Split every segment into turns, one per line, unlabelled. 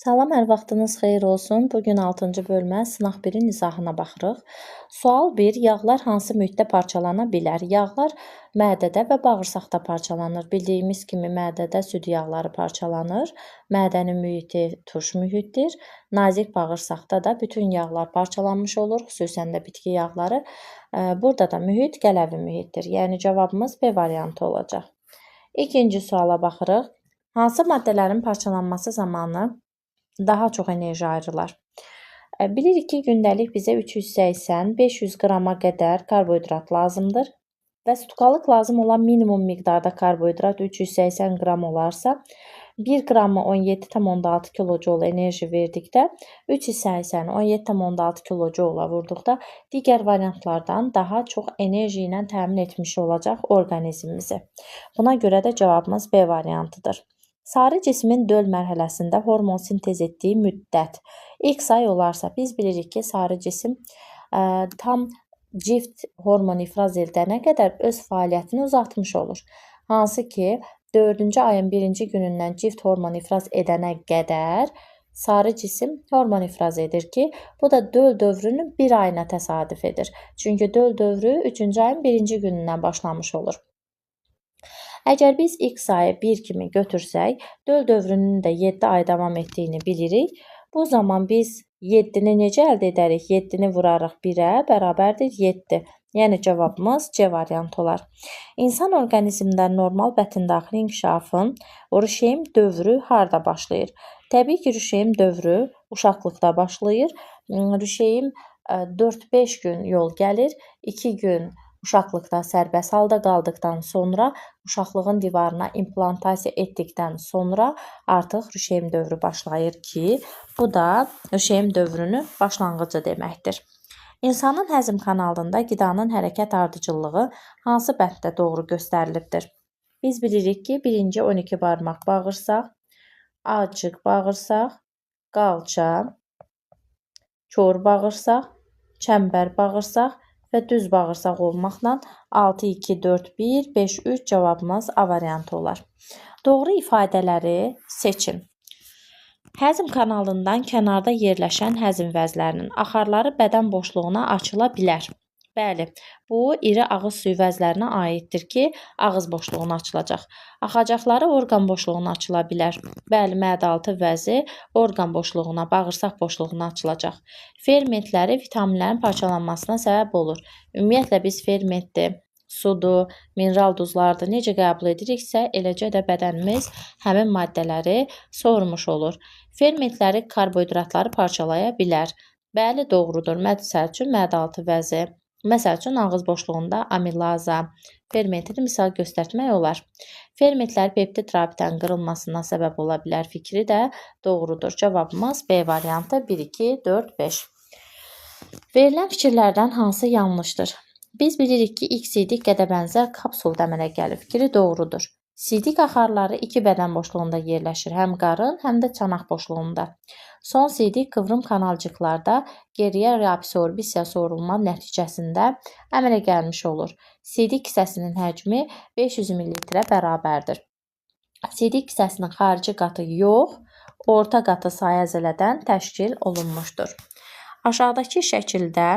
Salam, hər vaxtınız xeyir olsun. Bugün 6-cı bölmə sınaq 1-in izahına baxırıq. Sual 1. Yağlar hansı mühitdə parçalana bilər? Yağlar mədədə və bağırsaqda parçalanır. Bildiyimiz kimi mədədə süd yağları parçalanır. Mədənin mühiti turş mühitdir. Nazik bağırsaqda da bütün yağlar parçalanmış olur, xüsusən də bitki yağları. Burada da mühit qələvi mühitdir. Yəni cavabımız B variantı olacaq. İkinci suala baxırıq. Hansı maddələrin parçalanması zamanı daha çox enerji ayrılar? Bilirik ki, gündəlik bizə 380-500 qrama qədər karbohidrat lazımdır və sutkalıq lazım olan minimum miqdarda karbohidrat 380 qram olarsa, 1 qramı 17,6 kilojoule enerji verdikdə, 3 hissəsini 17,6 kilojoule vurduqda digər variantlardan daha çox enerji ilə təmin etmiş olacaq orqanizmimizi. Buna görə də cavabımız B variantıdır. Sarı cismin döl mərhələsində hormon sintez etdiyi müddət x ay olarsa, biz bilirik ki, sarı cisim tam cift hormon ifraz edənə qədər öz fəaliyyətini uzatmış olur. Hansı ki, 4-cü ayın 1-ci günündən cift hormon ifraz edənə qədər sarı cisim hormon ifraz edir ki, bu da döl dövrünün bir ayına təsadüf edir. Çünki döl dövrü 3-cü ayın 1-ci günündən başlamış olur. Əgər biz x ayı 1 kimi götürsək, döl dövrünün də 7 ay davam etdiyini bilirik. Bu zaman biz 7-ni necə əldə edərik? 7-ni vurarıq 1-ə, bərabərdir 7. Yəni cavabımız C variantı olar. İnsan orqanizmində normal bətndaxili inkişafın rüşeym dövrü harda başlayır? Təbii ki, rüşeym dövrü uşaqlıqda başlayır. Rüşeym 4-5 gün yol gəlir, 2 gün uşaqlıqda sərbəst halda qaldıqdan sonra, uşaqlığın divarına implantasiya etdikdən sonra artıq rüşeym dövrü başlayır ki, bu da rüşeym dövrünün başlanğıcı deməkdir. İnsanın həzm kanalında qidanın hərəkət ardıcıllığı hansı bənddə doğru göstərilibdir? Biz bilirik ki, birinci 12 barmaq bağırsaq, acıq bağırsaq, qalça, kor bağırsaq, çəmbər bağırsaq və düz bağırsaq olmaqla 6, 2, 4, 1, 5, 3 cavabımız A variantı olar. Doğru ifadələri seçin. Həzm kanalından kənarda yerləşən həzm vəzlərinin axarları bədən boşluğuna açıla bilər. Bəli, bu iri ağız suyu vəzlərinə aiddir ki, ağız boşluğuna açılacaq. Axacaqları orqan boşluğuna açıla bilər. Bəli, mədə-altı vəzi orqan boşluğuna, bağırsaq boşluğuna açılacaq. Fermentləri vitaminlərin parçalanmasına səbəb olur. Ümumiyyətlə biz fermentli, sudur, mineral duzlardır necə qəbul ediriksə, eləcə də bədənimiz həmin maddələri sormuş olur. Fermentləri karbohidratları parçalaya bilər. Bəli, doğrudur. Məsəl üçün, mədə-altı vəzi. Məsəl üçün, ağız boşluğunda amilaza fermentini misal göstərmək olar. Fermentlər peptid rabitənin qırılmasına səbəb ola bilər fikri də doğrudur. Cavabımız B variantı 1, 2, 4, 5. Verilən fikirlərdən hansı yanlışdır? Biz bilirik ki, ilk sidik qədə bənzər kapsul əmələ gəlir. Fikri doğrudur. Sidik axarları iki bədən boşluğunda yerləşir. Həm qarın, həm də çanaq boşluğunda. Son sidik qıvrım kanalcıqlarda geriyə reabsorbisiya sorulma nəticəsində əmələ gəlmiş olur. Sidik kisəsinin həcmi 500 ml bərabərdir. Sidik kisəsinin xarici qatı yox, orta qatı sayəzələdən təşkil olunmuşdur. Aşağıdakı şəkildə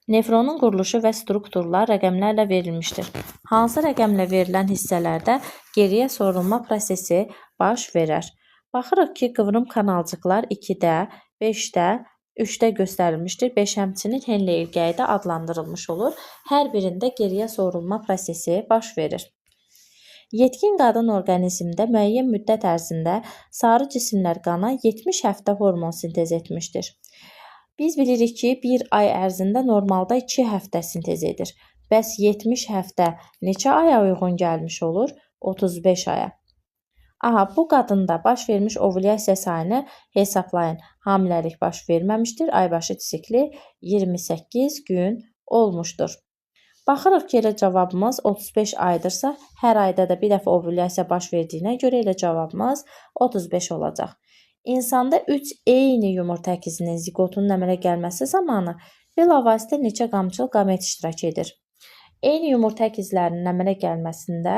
nefronun quruluşu və strukturlar rəqəmlərlə verilmişdir. Hansı rəqəmlə verilən hissələrdə geriyə sorulma prosesi baş verər? Baxırıq ki, qıvrım kanalcıqlar 2-də, 5-də, 3-də göstərilmişdir. 5 həmçinin Henle ilgəyi də adlandırılmış olur. Hər birində geriyə sorulma prosesi baş verir. Yetkin qadın orqanizmdə müəyyən müddət ərzində sarı cisimlər qana 70 həftə hormon sintez etmişdir. Biz bilirik ki, bir ay ərzində normalda 2 həftə sintez edir. Bəs 70 həftə neçə aya uyğun gəlmiş olur? 35 aya. Aha, bu qadında baş vermiş ovulyasiya sayını hesablayın. Hamiləlik baş verməmişdir. Aybaşı sikli 28 gün olmuşdur. Baxırıq ki, elə cavabımız 35 aydırsa, hər ayda da bir dəfə ovulyasiya baş verdiyinə görə elə cavabımız 35 olacaq. İnsanda 3 eyni yumurta əkizinin zigotunun əmələ gəlməsi zamanı bilavasitə neçə qamçıl qamet iştirak edir? Eyni yumurta əkizlərinin əmələ gəlməsində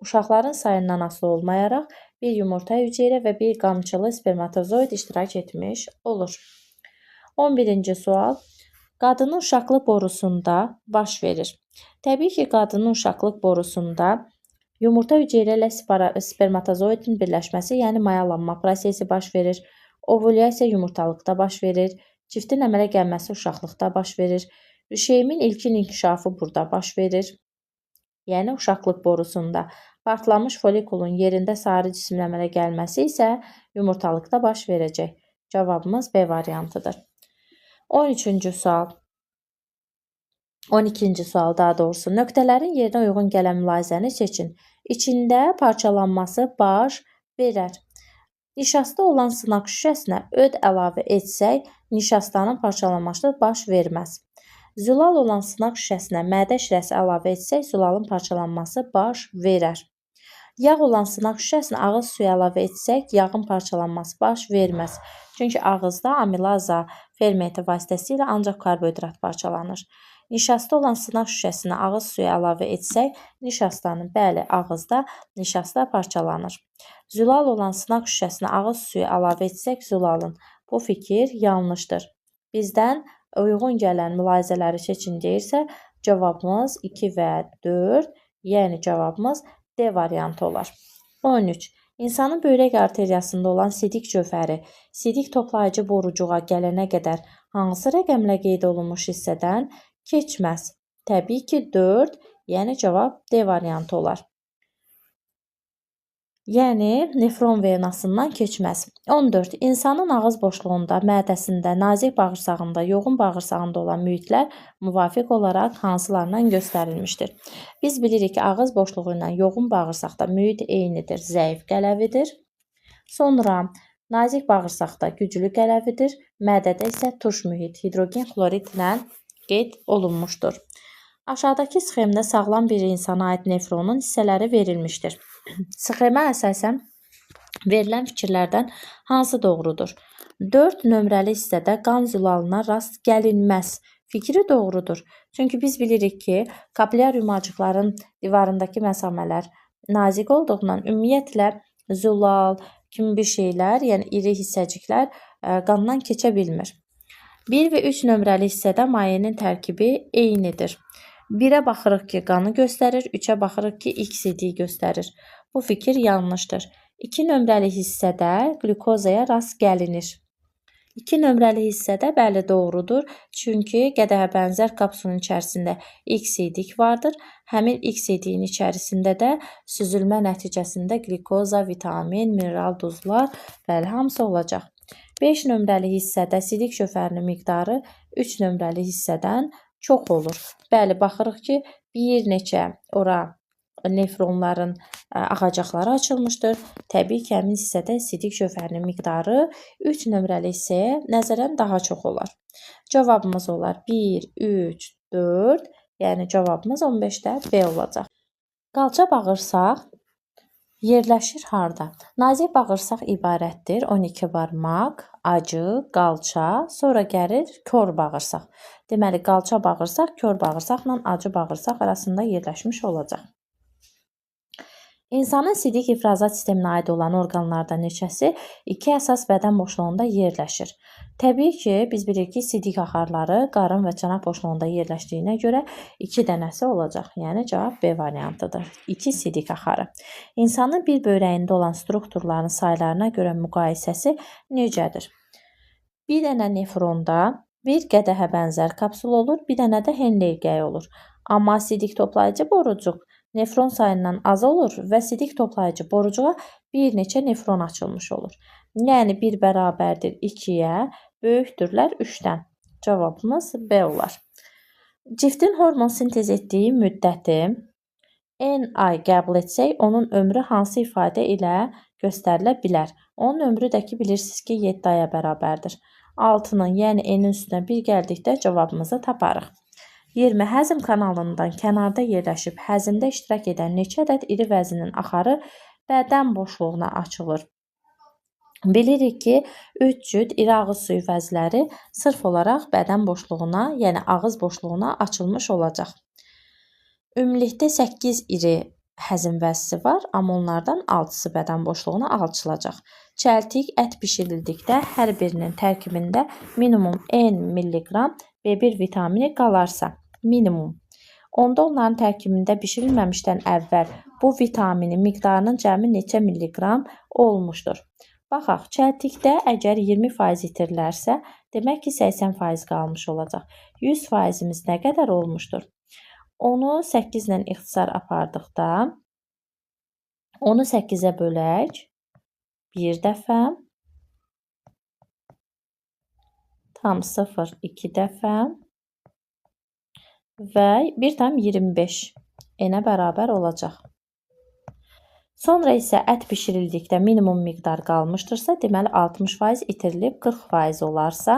uşaqların sayından asılı olmayaraq bir yumurta hüceyrə və bir qamçılı spermatozoid iştirak etmiş olur. 11-ci sual. Qadının uşaqlıq borusunda baş verir. Təbii ki, qadının uşaqlıq borusunda yumurta hüceyrə ilə spermatozoidin birləşməsi, yəni mayalanma prosesi baş verir. Ovulyasiya yumurtalıqda baş verir. Ciftin əmələ gəlməsi uşaqlıqda baş verir. Rüşeyimin ilkin inkişafı burada baş verir. Yəni uşaqlıq borusunda. Partlamış folikulun yerində sarı cisimlə əmələ gəlməsi isə yumurtalıqda baş verəcək. Cavabımız B variantıdır. 13-cü sual. 12-ci sual daha doğrusu. Nöqtələrin yerinə uyğun gələn mülahizəni seçin. İçində parçalanması baş verər. Nişasta olan sınaq şüşəsinə öd əlavə etsək, nişastanın parçalanması baş verməz. Zülal olan sınaq şüşəsinə mədə şirəsi əlavə etsək, zülalın parçalanması baş verər. Yağ olan sınaq şüşəsinə ağız suyu əlavə etsək, yağın parçalanması baş verməz. Çünki ağızda amilaza fermenti vasitəsilə ancaq karbohidrat parçalanır. Nişasta olan sınaq şüşəsinə ağız suyu əlavə etsək, nişastanın ağızda nişasta parçalanır. Zülal olan sınaq şüşəsinə ağız suyu əlavə etsək, zülalın. Bu fikir yanlışdır. Bizdən uyğun gələn mülahizələri seçin deyirsə, cavabımız 2 və 4, yəni cavabımız D variantı olar. 13. İnsanın böyrək arteriyasında olan sidik cövhəri, sidik toplayıcı borucuğa gələnə qədər hansı rəqəmlə qeyd olunmuş hissədən keçməz? Təbii ki, 4, yəni cavab D variantı olar. Yəni, nefron venasından keçməz. 14. İnsanın ağız boşluğunda, mədəsində, nazik bağırsağında, yoğun bağırsağında olan mühitlər müvafiq olaraq hansılarından göstərilmişdir? Biz bilirik ki, ağız boşluğu ilə yoğun bağırsaqda mühit eynidir, zəif qələvidir. Sonra, nazik bağırsaqda güclü qələvidir, mədədə isə tuş mühit, hidrogen xlorid ilə qeyd olunmuşdur. Aşağıdakı sxemdə sağlam bir insana aid nefronun hissələri verilmişdir. Sxemə əsasən verilən fikirlərdən hansı doğrudur? 4 nömrəli hissədə qan zülalına rast gəlinməz. Fikri doğrudur. Çünki biz bilirik ki, kapilyar yumacıqların divarındakı məsamələr nazik olduğundan ümumiyyətlə zülal kimi bir şeylər, yəni iri hissəciklər qandan keçə bilmir. 1 və 3 nömrəli hissədə mayenin tərkibi eynidir. 1-ə baxırıq ki, qanı göstərir, 3-ə baxırıq ki, XCD göstərir. Bu fikir yanlışdır. 2 nömrəli hissədə qlükozaya rast gəlinir. 2 nömrəli hissədə bəli doğrudur. Çünki qədəhə bənzər kapsulun içərisində XCD vardır. Həmin XCD-nin içərisində də süzülmə nəticəsində qlükoza, vitamin, mineral duzlar bəli hamısı olacaq. 5 nömrəli hissədə sidik cövhərinin miqdarı 3 nömrəli hissədən çox olur. Bəli, baxırıq ki, bir neçə ora nefronların ağacaqları açılmışdır. Təbii ki, həmin hissədə sidik cövhərinin miqdarı 3 nömrəli hissəyə nəzərən daha çox olar. Cavabımız olar 1, 3, 4, yəni cavabımız 15-də B olacaq. Qalça bağırsaq yerləşir harda? Nazik bağırsaq ibarətdir 12 barmaq, acı, qalça, sonra gəlir kör bağırsaq. Deməli, qalça bağırsaq, kör bağırsaqla acı bağırsaq arasında yerləşmiş olacaq. İnsanın sidik ifrazat sisteminə aid olan orqanlardan neçəsi 2 əsas bədən boşluğunda yerləşir? Təbii ki, biz bilirik ki, sidik axarları qarın və çanaq boşluğunda yerləşdiyinə görə 2 dənəsi olacaq. Yəni, cavab B variantıdır. 2 sidik axarı. İnsanın bir böyrəyində olan strukturların saylarına görə müqayisəsi necədir? Bir dənə nefronda bir qədəhə bənzər kapsul olur, bir dənə də Henle ilgəyi olur. Amma sidik toplayıcı borucuq nefron sayından az olur və sidik toplayıcı borucuğa bir neçə nefron açılmış olur. Yəni, 1 bərabərdir 2-yə, böyükdürlər 3-dən. Cavabımız B olar. Ciftin hormon sintez etdiyi müddəti N ay qəbul etsək, onun ömrü hansı ifadə ilə göstərilə bilər? Onun ömrü də ki, bilirsiniz ki, 7 aya bərabərdir. 6-nın, yəni N-in üstünə 1 gəldikdə cavabımızı taparıq. 20. Həzm kanalından kənarda yerləşib həzmdə iştirak edən neçə ədəd iri vəzinin axarı bədən boşluğuna açılır? Bilirik ki, 3 cüt iri ağız suyu vəzləri sırf olaraq bədən boşluğuna, yəni ağız boşluğuna açılmış olacaq. Ümumilikdə 8 iri həzm vəzisi var, amma onlardan 6-sı bədən boşluğuna alçılacaq. Çəltik ət bişirildikdə hər birinin tərkibində minimum n milliqram B1 vitamini qalarsa, minimum. Onda onların tərkibində bişirilməmişdən əvvəl bu vitaminin miqdarının cəmi neçə milliqram olmuşdur? Baxaq, çəltikdə əgər 20% itirilərsə, demək ki 80% qalmış olacaq. 100%imiz nə qədər olmuşdur? Onu 8 ilə ixtisar apardıqda, onu 8-ə bölək, bir dəfə, tam 0, 2 dəfə və 1,25 n-ə bərabər olacaq. Sonra isə ət bişirildikdə minimum miqdar qalmışdırsa, deməli 60% itirilib 40% olarsa,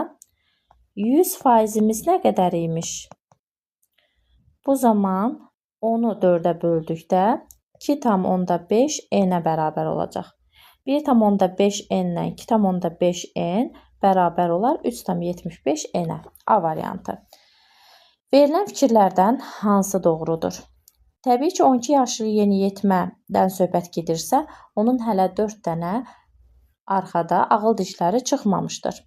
100%imiz nə qədər imiş? Bu zaman onu 4-ə böldükdə 2,5 n-ə bərabər olacaq. 1,5 n-lə 2,5 n bərabər olar 3,75 n-ə. A variantı. Verilən fikirlərdən hansı doğrudur? Təbii ki, 12 yaşlı yeniyetmədən söhbət gedirsə, onun hələ 4 dənə arxada ağıl dişləri çıxmamışdır.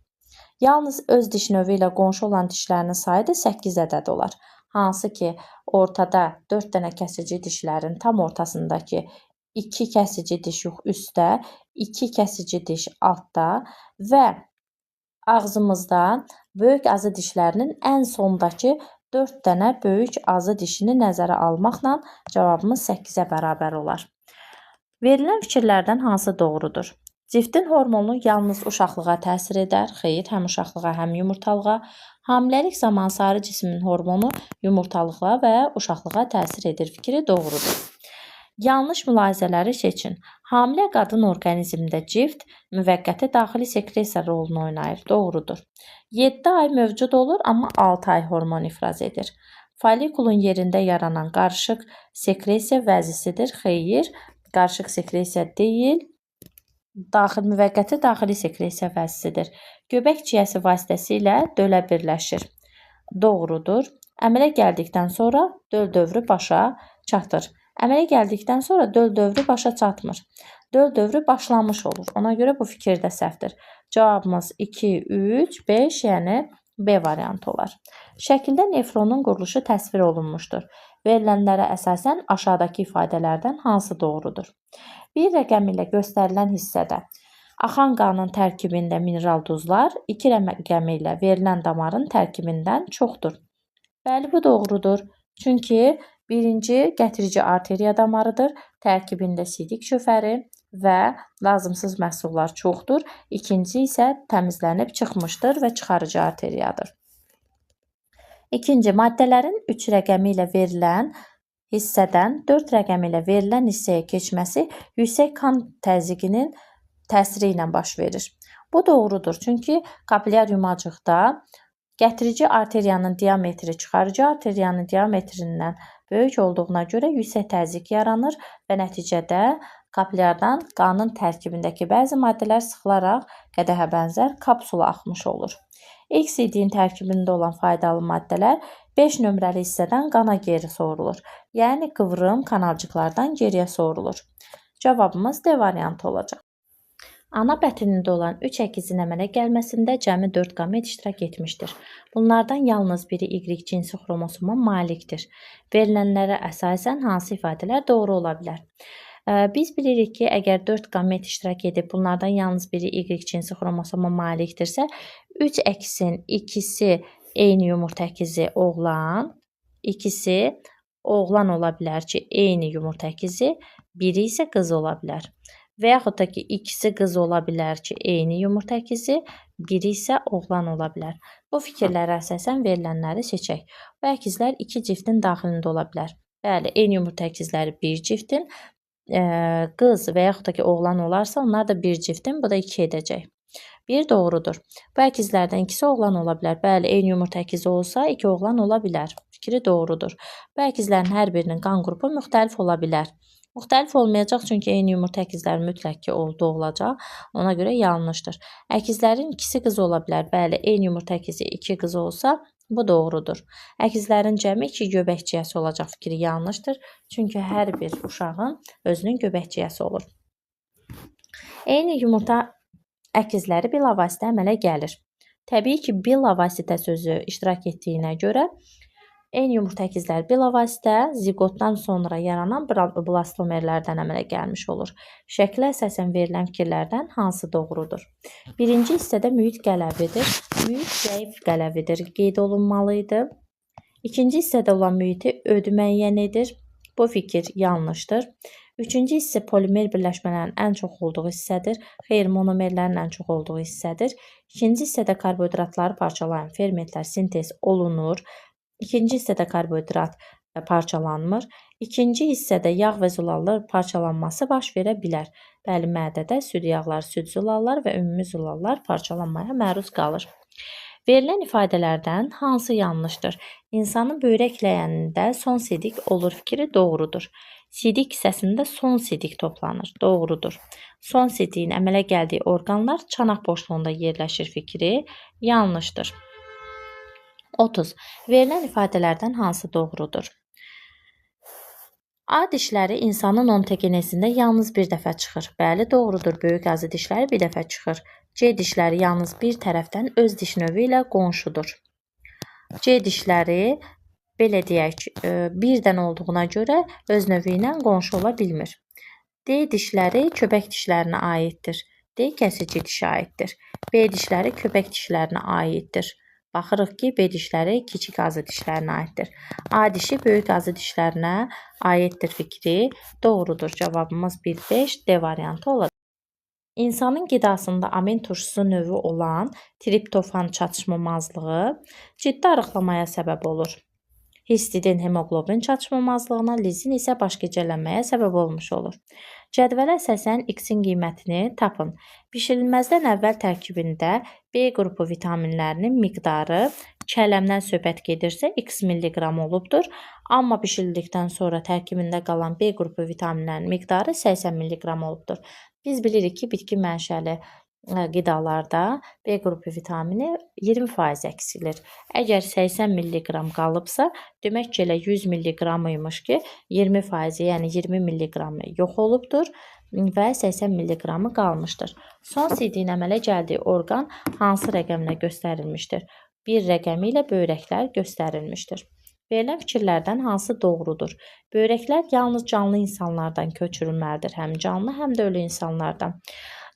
Yalnız öz diş növü ilə qonşu olan dişlərinin sayı da 8 ədəd olar. Hansı ki, ortada 4 dənə kəsici dişlərin tam ortasındakı 2 kəsici diş yox üstdə, 2 kəsici diş altda və ağzımızda böyük azı dişlərinin ən sondakı 4 dənə böyük azı dişini nəzərə almaqla cavabımız 8-ə bərabər olar. Verilən fikirlərdən hansı doğrudur? Ciftin hormonu yalnız uşaqlığa təsir edər. Xeyr, həm uşaqlığa, həm yumurtalığa. Hamiləlik zamanı sarı cismin hormonu yumurtalığa və uşaqlığa təsir edir. Fikri doğrudur. Yanlış mülahizələri seçin. Hamilə qadın orqanizmində cift müvəqqəti daxili sekresiya rolunu oynayır. Doğrudur. 7 ay mövcud olur, amma 6 ay hormon ifraz edir. Folikulun yerində yaranan qarışıq sekresiya vəzisidir. Xeyr, qarışıq sekresiya deyil. Müvəqqəti daxili sekresiya vəzisidir. Göbək ciyəsi vasitəsilə dölə birləşir. Doğrudur. Əmələ gəldikdən sonra döl dövrü başa çatır. Əmələ gəldikdən sonra döl dövrü başa çatmır. Döl dövrü başlamış olur. Ona görə bu fikir də səhvdir. Cavabımız 2, 3, 5, yəni B variantı olar. Şəkildə nefronun quruluşu təsvir olunmuşdur. Verilənlərə əsasən aşağıdakı ifadələrdən hansı doğrudur? Bir rəqəm ilə göstərilən hissədə axan qanın tərkibində mineral duzlar 2 rəqəmi ilə verilən damarın tərkibindən çoxdur. Bəli, bu doğrudur. Çünki birinci gətirici arteriya damarıdır, tərkibində sidik şöfəri və lazımsız məhsullar çoxdur. İkinci isə təmizlənib çıxmışdır və çıxarıcı arteriyadır. İkinci, maddələrin 3 rəqəmi ilə verilən hissədən 4 rəqəmi ilə verilən hissəyə keçməsi yüksək kan təzyiqinin təsiri ilə baş verir. Bu doğrudur, çünki kapilyar yumacıqda gətirici arteriyanın diametri çıxarıcı arteriyanın diametrindən böyük olduğuna görə yüksək təzyiq yaranır və nəticədə kapilyardan qanın tərkibindəki bəzi maddələr sıxılaraq qədəhə bənzər kapsula axmış olur. XCD-nin tərkibində olan faydalı maddələr 5 nömrəli hissədən qana geri sorulur. Yəni qıvrım kanalcıqlardan geriyə sorulur. Cavabımız D variantı olacaq. Ana bətnində olan 3 əkizin əmələ gəlməsində cəmi 4 qamet iştirak etmişdir. Bunlardan yalnız biri Y cinsi xromosoma malikdir. Verilənlərə əsasən hansı ifadələr doğru ola bilər? Biz bilirik ki, əgər 4 qamet iştirak edib, bunlardan yalnız biri Y cinsi xromosoma malikdirsə, 3 əksin ikisi eyni yumurta əkizi oğlan, ikisi oğlan ola bilər ki, eyni yumurta əkizi, biri isə qız ola bilər. Və yaxud da ki, ikisi qız ola bilər ki, eyni yumurta əkizi, biri isə oğlan ola bilər. Bu fikirlərə əsasən verilənləri seçək. Bu əkizlər 2 ciftin daxilində ola bilər. Bəli, eyni yumurta əkizləri 1 ciftin, qız və yaxud da ki, oğlan olarsa, onlar da 1 ciftin, bu da 2 edəcək. 1 doğrudur. Bu əkizlərdən ikisi oğlan ola bilər. Bəli, eyni yumurta əkizi olsa, 2 oğlan ola bilər. Fikri doğrudur. Bu əkizlərin hər birinin qan qrupu müxtəlif ola bilər. Müxtəlif olmayacaq, çünki eyni yumurta əkizləri mütləq ki, doğulacaq. Ona görə yanlışdır. Əkizlərin ikisi qız ola bilər. Bəli, eyni yumurta əkizi 2 qız olsa, Bu doğrudur. Əkizlərin cəmi 2 göbəkçiyəsi olacaq fikri yanlışdır. Çünki hər bir uşağın özünün göbəkçiyəsi olur. Eyni yumurta əkizləri bilavasitə əmələ gəlir. Təbii ki, bilavasitə sözü iştirak etdiyinə görə eyni yumurta əkizləri bilavasitə ziqotdan sonra yaranan blastomerlərdən əmələ gəlmiş olur. Şəklə əsasən verilən fikirlərdən hansı doğrudur? Birinci hissədə mühit qələvidir. Mühit zəif qələvidir. Qeyd olunmalıydı. İkinci hissədə olan mühiti ödü müəyyən edir. Bu fikir yanlışdır. Üçüncü hissə polimer birləşmələrin ən çox olduğu hissədir. Xeyr, monomerlərin ən çox olduğu hissədir. İkinci hissədə karbohidratları parçalayan fermentlər sintez olunur. İkinci hissədə karbohidrat parçalanmır. İkinci hissədə yağ və zülallar parçalanması baş verə bilər. Bəli, mədədə süd yağlar, süd zülallar və ümumi zülallar parçalanmaya məruz qalır. Verilən ifadələrdən hansı yanlışdır? İnsanın böyrəkləyənində son sidik olur fikri doğrudur. Sidik hissəsində son sidik toplanır. Doğrudur. Son sidiyin əmələ gəldiyi orqanlar çanaq boşluğunda yerləşir fikri yanlışdır. 30. Verilən ifadələrdən hansı doğrudur? A dişləri insanın ontogenesində yalnız bir dəfə çıxır. Bəli, doğrudur. Böyük azı dişləri bir dəfə çıxır. C dişləri yalnız bir tərəfdən öz diş növü ilə qonşudur. C dişləri, belə deyək, birdən olduğuna görə öz növü ilə qonşu ola bilmir. D dişləri köpək dişlərinə aiddir. D kəsici dişə aiddir. B dişləri köpək dişlərinə aiddir. Baxırıq ki, B dişləri kiçik azı dişlərinə aiddir. A dişi böyük azı dişlərinə aiddir fikri doğrudur. Cavabımız 1-5 D variantı olacaq. İnsanın qidasında amin turşusu növü olan triptofan çatışmamazlığı ciddi arıqlamaya səbəb olur. Histidin hemoqlobin çatışmamazlığına, lizin isə baş gicəllənməyə səbəb olmuş olur. Cədvələ əsasən X-in qiymətini tapın. Bişirilməzdən əvvəl tərkibində B qrupu vitaminlərinin miqdarı kələmdən söhbət gedirsə X milliqram olubdur. Amma bişirildikdən sonra tərkibində qalan B qrupu vitaminlərin miqdarı 80 milliqram olubdur. Biz bilirik ki, bitki mənşəli qidalarda B qrupu vitamini 20% əksilir. Əgər 80 milliqram qalıbsa, demək ki, elə 100 milliqram imiş ki, 20%, yəni 20 milliqramı yox olubdur və 80 milliqramı qalmışdır. Son sidiyin əmələ gəldiyi orqan hansı rəqəmlə göstərilmişdir? 1 rəqəmi ilə böyrəklər göstərilmişdir. Verilən fikirlərdən hansı doğrudur? Böyrəklər yalnız canlı insanlardan köçürülməlidir. Həm canlı, həm də ölü insanlardan.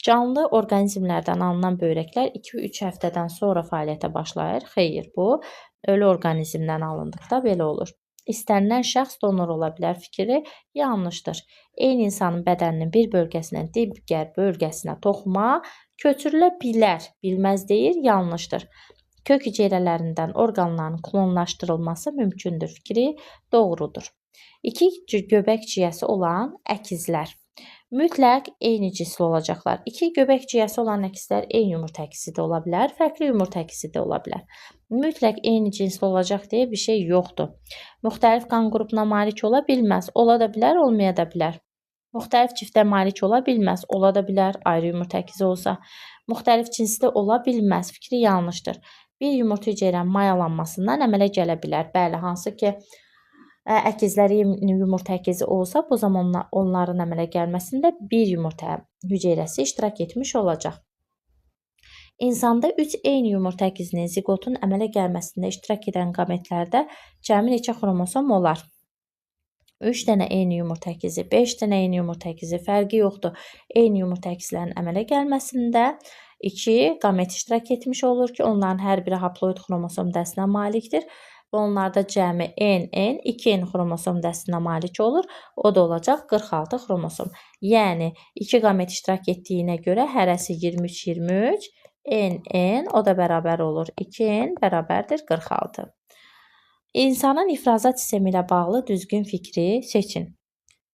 Canlı orqanizmlərdən alınan böyrəklər 2-3 həftədən sonra fəaliyyətə başlayır. Xeyr, bu ölü orqanizmdən alındıqda belə olur. İstənilən şəxs donor ola bilər fikri yanlışdır. Eyni insanın bədəninin bir bölgəsindən digər bölgəsinə toxuma köçürülə bilər. Bilməz deyir, yanlışdır. Kök hüceyrələrindən orqanların klonlaşdırılması mümkündür fikri doğrudur. 2 göbək ciyəsi olan əkizlər mütləq eyni cinsli olacaqlar. 2 göbək ciyəsi olan əkizlər eyni yumurta əkizi də ola bilər, fərqli yumurta əkizi də ola bilər. Mütləq eyni cinsli olacaq deyə bir şey yoxdur. Müxtəlif qan qrupuna malik ola bilməz, ola da bilər, olmaya da bilər. Müxtəlif ciftə malik ola bilməz, ola da bilər, ayrı yumurta əkizi olsa. Müxtəlif cinsli ola bilməz, fikri yanlışdır. Bir yumurta hüceyrənin mayalanmasından əmələ gələ bilər. Bəli, hansı ki, əkizlər yumurta əkizi olsa, bu zaman onların əmələ gəlməsində bir yumurta hüceyrəsi iştirak etmiş olacaq. İnsanda 3 eyni yumurta əkizinin ziqotun əmələ gəlməsində iştirak edən qametlərdə cəmi neçə xromosom olar? 3 dənə eyni yumurta əkizi, 5 dənə eyni yumurta əkizi, fərqi yoxdur. Eyni yumurta əkizlərin əmələ gəlməsində 2 qamet iştirak etmiş olur ki, onların hər biri haploid xromosom dəstinə malikdir. Və onlarda cəmi N, 2N xromosom dəstinə malik olur. O da olacaq 46 xromosom. Yəni, 2 qamet iştirak etdiyinə görə hərəsi 23, N, o da bərabər olur. 2N bərabərdir 46. İnsanın ifrazat sistemi ilə bağlı düzgün fikri seçin.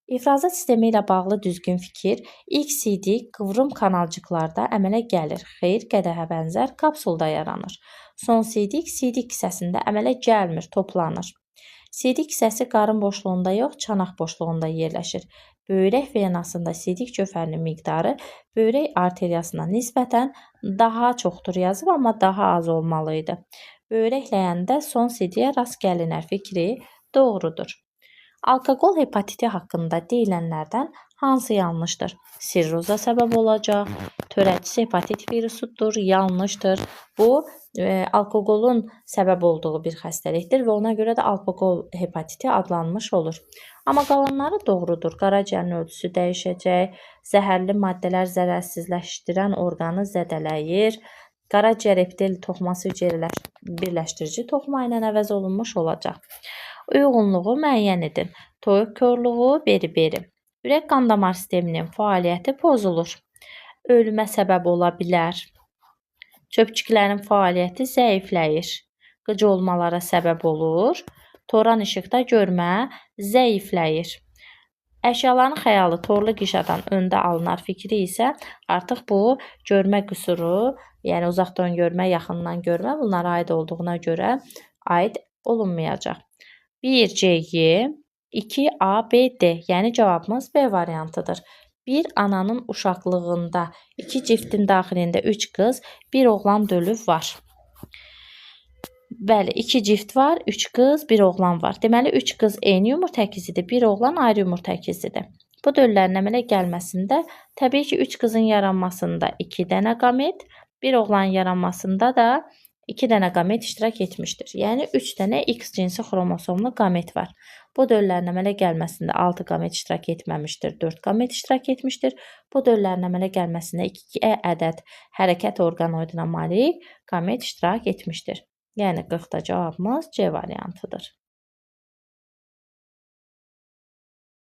İfrazat sistemi ilə bağlı düzgün fikir ilk sidik qıvrım kanalcıqlarda əmələ gəlir. Xeyr, qədəhə bənzər kapsulda yaranır. Son sidik hissəsində əmələ gəlmir, toplanır. Sidik hissəsi qarın boşluğunda yox, çanaq boşluğunda yerləşir. Böyrək venasında sidik cövhərinin miqdarı böyrək arteriyasına nisbətən daha çoxdur yazıb, amma daha az olmalıydı. Böyrəkləyəndə son CD-yə rast gəlinər fikri doğrudur. Alkoqol hepatiti haqqında deyilənlərdən hansı yanlışdır? Sirroza səbəb olacaq, törədicisi hepatit virusudur, yanlışdır. Bu, alkoqolun səbəb olduğu bir xəstəlikdir və ona görə də alkoqol hepatiti adlanmış olur. Amma qalanları doğrudur. Qaraciyərin ölçüsü dəyişəcək, zəhərli maddələr zərərsizləşdirən orqanı zədələyir, qaraciyər epitel toxuması hüceyrə birləşdirici toxuma ilə əvəz olunmuş olacaq. Uyğunluğu müəyyən edin. Toyuq korluğu, beri-beri. Ürək qan damar sisteminin fəaliyyəti pozulur. Ölümə səbəb ola bilər. Çöpçüklərin fəaliyyəti zəifləyir. Qıc olmalara səbəb olur. Toran işıqda görmə zəifləyir. Əşyaların xəyalı torlu qişadan öndə alınar fikri isə artıq bu görmə qüsuru, yəni uzaqdan görmə, yaxından görmə bunlara aid olduğuna görə aid olunmayacaq. 1 C-Y, 2 A, B, D. Yəni cavabımız B variantıdır. Bir ananın uşaqlığında 2 ciftin daxilində 3 qız, 1 oğlan dölü var. Bəli, 2 cift var, 3 qız, 1 oğlan var. Deməli 3 qız eyni yumurta əkizidir, 1 oğlan ayrı yumurta əkizidir. Bu döllərin əmələ gəlməsində təbii ki 3 qızın yaranmasında 2 dənə qamet, 1 oğlanın yaranmasında da 2 dənə qamet iştirak etmişdir. Yəni 3 dənə X cinsi xromosomlu qamet var. Bu döllərin əmələ gəlməsində 6 qamet iştirak etməmişdir, 4 qamet iştirak etmişdir. Bu döllərin əmələ gəlməsində 2 ədəd hərəkət orqanoiduna malik qamet iştirak etmişdir. Yəni 40-da cavabımız C variantıdır.